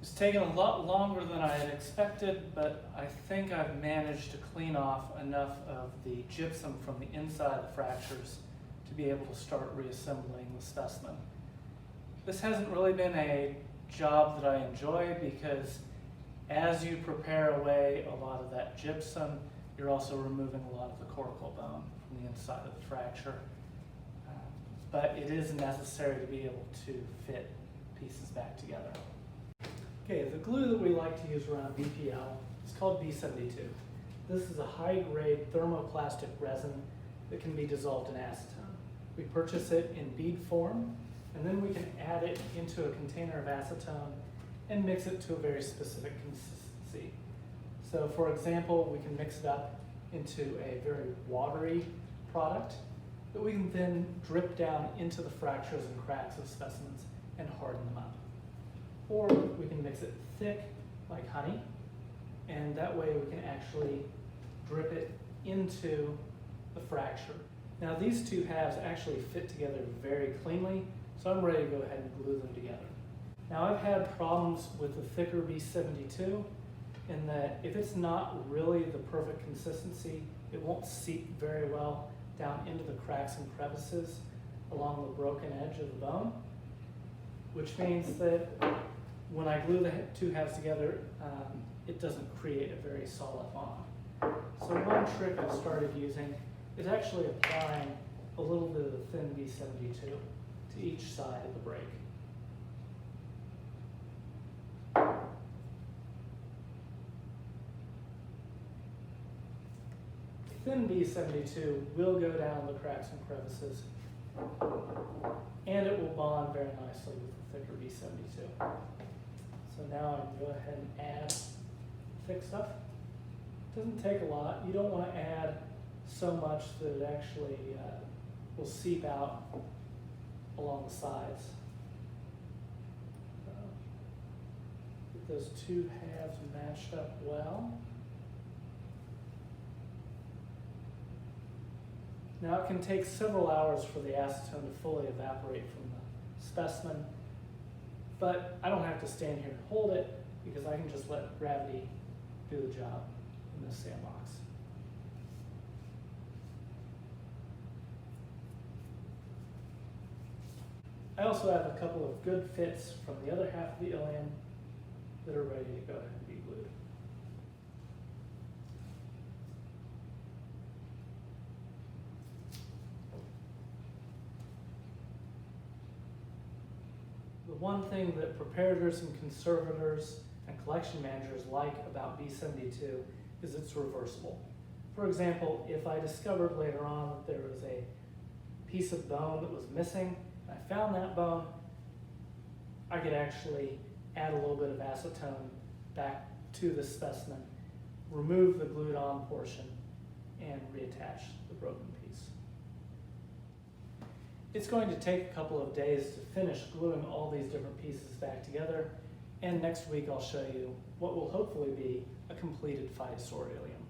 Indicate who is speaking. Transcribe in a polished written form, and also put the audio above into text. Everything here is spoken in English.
Speaker 1: It's taken a lot longer than I had expected, but I think I've managed to clean off enough of the gypsum from the inside of the fractures to be able to start reassembling the specimen. This hasn't really been a job that I enjoy because as you prepare away a lot of that gypsum, you're also removing a lot of the coracle bone from the inside of the fracture. But it is necessary to be able to fit pieces back together. Okay, the glue that we like to use around BPL is called B-72. This is a high-grade thermoplastic resin that can be dissolved in acetone. We purchase it in bead form, and then we can add it into a container of acetone and mix it to a very specific consistency. So for example, we can mix it up into a very watery product that we can then drip down into the fractures and cracks of specimens and harden them up. Or we can mix it thick like honey, and that way we can actually drip it into the fracture. Now these two halves actually fit together very cleanly, so I'm ready to go ahead and glue them together. Now I've had problems with the thicker B-72 in that if it's not really the perfect consistency, it won't seep very well down into the cracks and crevices along the broken edge of the bone, which means that when I glue the two halves together, it doesn't create a very solid bond. So one trick I've started using is actually applying a little bit of the thin B-72 to each side of the break. Thin B-72 will go down the cracks and crevices, and it will bond very nicely with the thicker B-72. So now I can go ahead and add thick stuff. It doesn't take a lot. You don't want to add so much that it actually will seep out along the sides. Get those two halves matched up well. Now it can take several hours for the acetone to fully evaporate from the specimen, but I don't have to stand here and hold it because I can just let gravity do the job in this sandbox. I also have a couple of good fits from the other half of the ilium that are ready to go ahead and be glued. The one thing that preparators and conservators and collection managers like about B-72 is it's reversible. For example, if I discovered later on that there was a piece of bone that was missing, and I found that bone, I could actually add a little bit of acetone back to the specimen, remove the glued on portion, and reattach the broken piece. It's going to take a couple of days to finish gluing all these different pieces back together, and next week I'll show you what will hopefully be a completed phytosaur ilium.